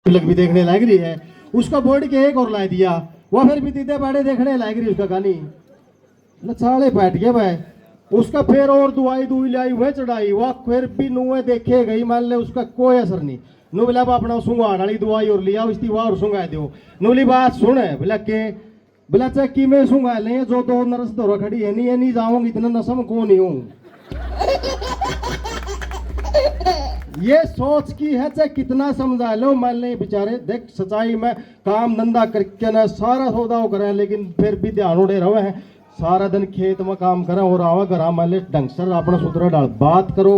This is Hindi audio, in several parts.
लग भी देखने लग रही है, उसका बोर्ड के एक और ला दिया, वह फिर भी दीदे बाड़े देखने लग रही उसका कहानी लचाले बैठ गया भाई। उसका फिर और दुआई लाई हुए चढ़ाई, वह फिर भी नुए देखे गई, मान ले उसका कोई असर नहीं। नु बोला अपना सुंगाड़ वाली दवाई और लिया उसकी वाह सुंगा दो। नूली बात सुन बोला के बोला चाहे कि मैं सुंगा ले जो दो नरस दौरा खड़ी है नहीं जाऊंगी इतना नशम को नहीं हूं। ये सोच की है चाहे कितना समझा लो, मान ले बेचारे देख सच्चाई में काम धंधा करके ना सारा सौदा करें, लेकिन फिर भी ध्यान उड़े रहे हैं, सारा दिन खेत में काम करें और आवा घर मान ले ढंग से अपना सुधरा डाल बात करो,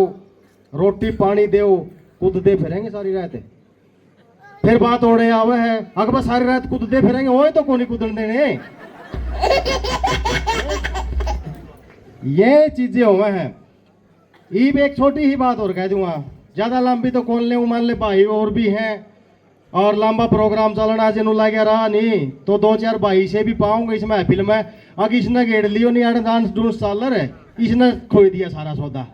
रोटी पानी दो, कूदते फिरेंगे सारी रात। फिर बात ओढ़े आवे है अगर सारी रात कूदते फिरेंगे वो तो कौन कूदन देने। ये चीजें हुए हैं। ईब एक छोटी ही बात और कह दूंगा, ज्यादा लंबी तो कौन ले मान ले भाई और भी हैं और लंबा प्रोग्राम चलना जिन्हों लगे रहा नहीं तो 2-4 भाई से भी पाऊंगा इस महफिल में। अगर इसने गेड़ लियो नहीं आड़े डांस डूंस चालर है, इसने खोई दिया सारा सौदा।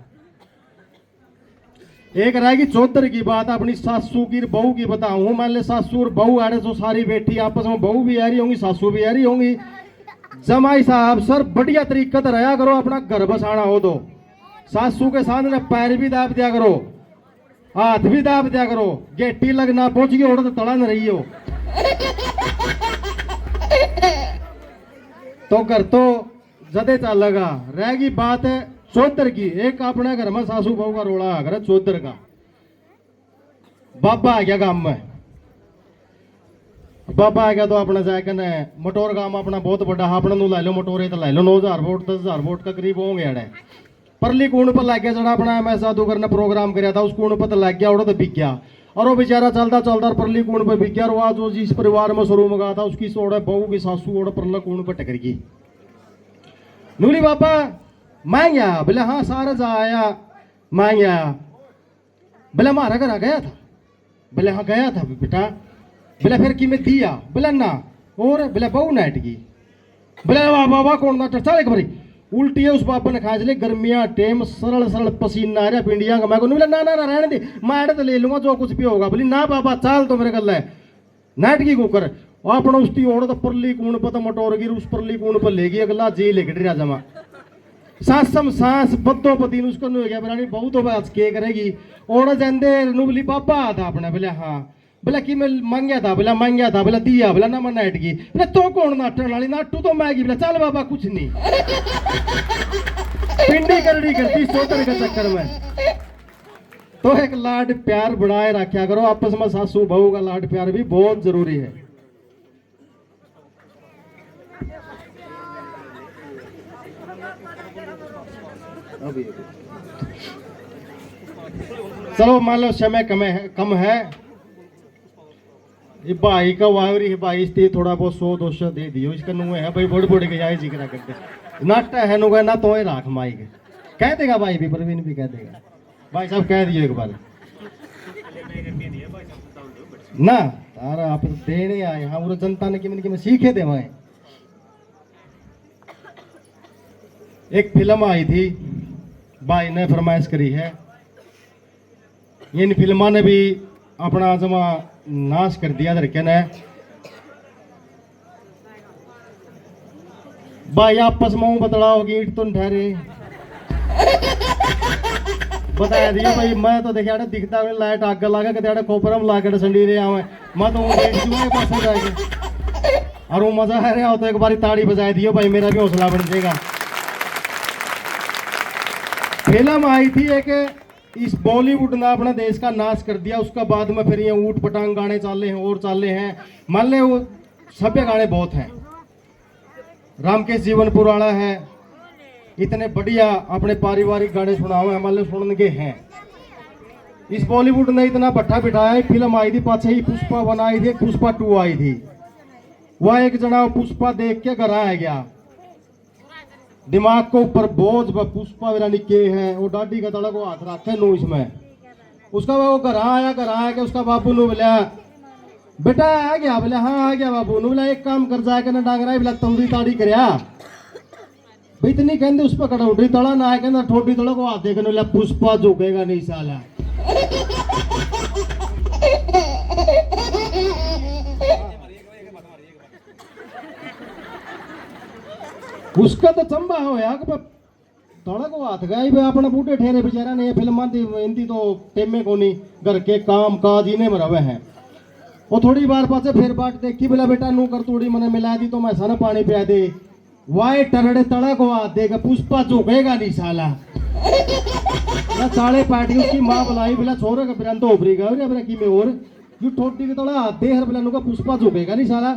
एक रहेगी चौधर की बात, अपनी सासू की बहू की बताऊं, मान ले सासू और बहू आड़े तो सारी बैठी आपस में, बहू भी आ रही होंगी सासू भी आ रही होंगी। जमाई साहब सर बढ़िया तरीका से रहा करो, अपना घर बसाना हो तो सासू के सामने पैर भी दाब दिया करो, हाथ भी दाब दिया करो, गेटी लगना पहुंच गई और तो तड़ा न रही हो। तो घर तो जदे चलेगा। रहेगी बात है चौधर की, एक अपने घर में सासू बहू का रोड़ा आ गया चौधर का। बाबा आ गया गांव में, बाबा आ गया तो अपना जाकर मटोर गांव अपना बहुत बड़ा अपना नु ला लो मटोरे तो ला लो 9,000 वोट 10,000 वोट का करीब होंगे अड़े। परली कूण पर लग गया जरा अपना मैं जादूगर ने प्रोग्राम कराया था, उस कूण पर लग गया और तो बिक गया और वो बेचारा चलता चलता परली कूण पर बिक गया। और आज वो जिस परिवार में शुरू में गया था उसकी सोड़ा बहू की सासू और परला कूण पर टकर गई। नूली बाबा मैं गया बोले हाँ सारा जा आया, मैं गया बोले हमारा घर आ गया था, बोले हाँ गया था बेटा, बोले फिर कि मैं दिया, बोले ना और बोले बहू नाट की, बोले वाह बाबा कौन ना चल एक बारी उल्टी है उस बाबा ने खा चले गर्मियां टेम सरल सरल पसीना आ रहा पिंडिया का। मैं को बोले ना ना ना रहने दे मैं तो ले लूंगा जो कुछ भी होगा। बोली ना बाबा चाल तो मेरे गल है नाट की कुकर अपना उसकी ओढ़ तो परली कूण पर तो मटोर गिर उस परली कूण पर ले गई अगला जी लेकर राजा मां सासम सास बद्दो पति उसको नहीं हो गया बनानी बहुत तो बात के करेगी और जाते नुबली बाबा था अपने। बोले हाँ बोला कि मैं मांगया था, बोला मांगया था, बोला दिया, बोला ना मैं नाट की, बोला तो कौन नाटन वाली नाटू तो मैं बोला चल बाबा कुछ नहीं। पिंडी करनी करती सोतर के चक्कर में। तो एक लाड प्यार बढ़ाए रखा करो आपस में, सासू बहू का लाड प्यार भी बहुत जरूरी है। चलो मान लो समय कम है ये भाई का वावरी है भाई इसलिए थोड़ा बहुत 100-200 दे दियो इसका नुए है भाई बड़े बड़े के जाए जिक्र करते नाटक है नुगा ना तो राख माई के कह देगा भाई भी प्रवीण भी कह देगा भाई साहब कह दियो एक बार ना तारा आप देने आए हाँ वो जनता ने कि मैं सीखे दे वहां। एक फिल्म आई थी भाई ने फरमाइश करी है, इन फिल्मा ने भी अपना जमा नाश कर दिया लड़के ने। भाई आपस में बतलाओगी ईट तो ठहरे बताया दिया भाई मैं तो देखा दिखता लाइट आग लगा के खोपरम लाके संडी रे आवे मैं तो पास जाएगी और वो मजा है रहा हो तो एक बारी ताड़ी बजाए दियो भाई मेरा भी हौसला बढ़ जाएगा। फिल्म आई थी एक इस बॉलीवुड ने अपना देश का नाश कर दिया, उसका बाद में फिर ये ऊट पटांग गाने चाले हैं और चाले हैं मान ले वो सभ्य गाने बहुत हैं। रामकेश जीवनपुर वाला है इतने बढ़िया अपने पारिवारिक गाने सुना हुए मान लो सुन के हैं। इस बॉलीवुड ने इतना भट्ठा बिठाया, फिल्म आई थी पाछे ही पुष्पा 1 आई थी, पुष्पा 2 आई थी। वह एक जना पुष्पा देख के घर आ गया, दिमाग को ऊपर बोझ पुष्पा विरानी के है वो डाडी का तड़ा को हाथ रखे नो इसमें। उसका वो घर आया के उसका बाबू नु बोला बेटा आ गया, बोले हाँ आ गया बाबू नु बोला एक काम कर जाए ना डांगरा बोला तौड़ी ताड़ी करया भाई इतनी कहते उस पर कटौटी तड़ा ना आए कहना ठोडी तड़ा को हाथ देखने बोला पुष्पा झुकेगा नहीं साला। उसका तो चंबा होया कि तड़क हाथ गए वे अपना बूढ़े ठहरे बेचारा ने फिल्म इनती तो टेमे को नहीं घर के काम काज इन्हें मरवे हैं। वो थोड़ी बार पासे फिर बाट देखी बोला बेटा नू कर तोड़ी मैंने मिला दी तो मैं सन पानी पिया दे वाई टरड़े तड़क हाथ देगा पुष्पा झुकेगा नहीं साला ना साले पार्टी उसकी माँ बुलाई बोला छोरे का बिरन तो उभरी गया की में और यू ठोटी के तड़ा हाथ दे हर बोला नुका पुष्पा झुकेगा नहीं साला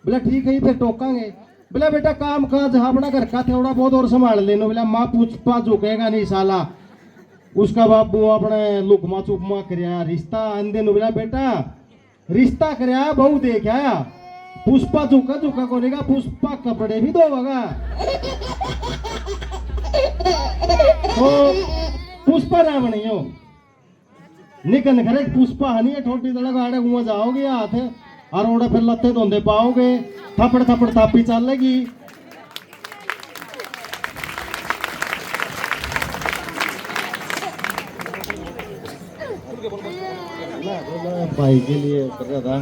बोला ठीक है फिर टोकांगे बोला बेटा काम काज अपना घर का थोड़ा बहुत और संभाल लेनो बोला माँ पुष्पा झुकेगा नहीं साला उसका बापू अपने लुकमा चुपमा करया रिश्ता अंधे नु बोला बेटा रिश्ता करया बहु देखा पुष्पा झुका झुका को नहीं पुष्पा कपड़े भी धोगा तो पुष्पा ना बनी हो निकन करे पुष्पा हनी ठोटी तड़ा गाड़े घुमा जाओगे हाथ और ओड़ा फिर लत्ते धोंदे पाओगे थपड़ थपड़ थापी चलेगी भाई के लिए कर रहा था।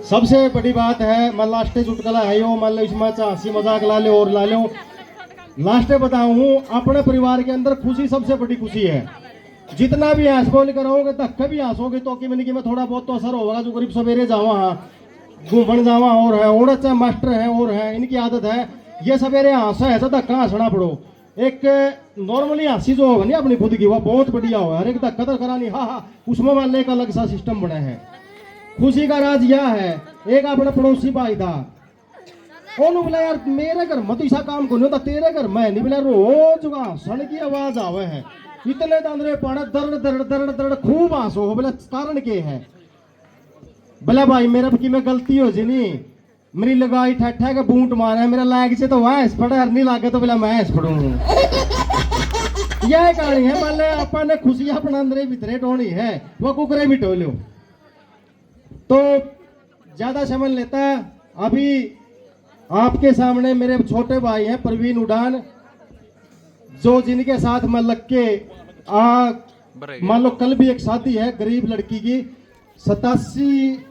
सबसे बड़ी बात है मैं लास्ट चुटकला है यो मान लो इसमें हंसी मजाक ला लो और ला लो लास्ट बताऊं अपने परिवार के अंदर खुशी सबसे बड़ी खुशी है। जितना भी हंस बोल करोगे धक्के भी हंसोगे तो कि में थोड़ा बहुत तो असर होगा जो गरीब सवेरे जावा घूमन जावा और है और अच्छा मास्टर है और है इनकी आदत है ये सवेरे हंसा है तो धक्का हंसना पड़ो। एक नॉर्मली हंसी जो होगा नहीं अपनी खुद की वो बहुत बढ़िया होगा हर एक धक्का तो करा नहीं हाँ उसमें मान एक अलग सा सिस्टम बना है। खुशी का राज यह है एक अपना पड़ोसी भाई था ओनू बोला यार मेरे घर में तो ऐसा काम को नहीं होता तेरे घर में नहीं बोला रोज हंसन की आवाज आवे है इतने दांदरे पाना दर्द दर्द दर्द दर्द खूब हंसो बोला कारण के है बोला भाई मेरे की में गलती हो जी नहीं मेरी लगाई ठट्ठा के बूट मारा है मेरा लायक से तो वह पड़ा हर नहीं लागे तो बोला मैं पड़ू यह कहानी है मान अपन खुशियां अपना अंदर भीतरे टोनी है वह कुकरे भी टोलो तो ज्यादा समय लेता अभी आपके सामने मेरे छोटे भाई हैं प्रवीण उड़ान जो जिनके साथ मैं लग के मान लो कल भी एक शादी है गरीब लड़की की 87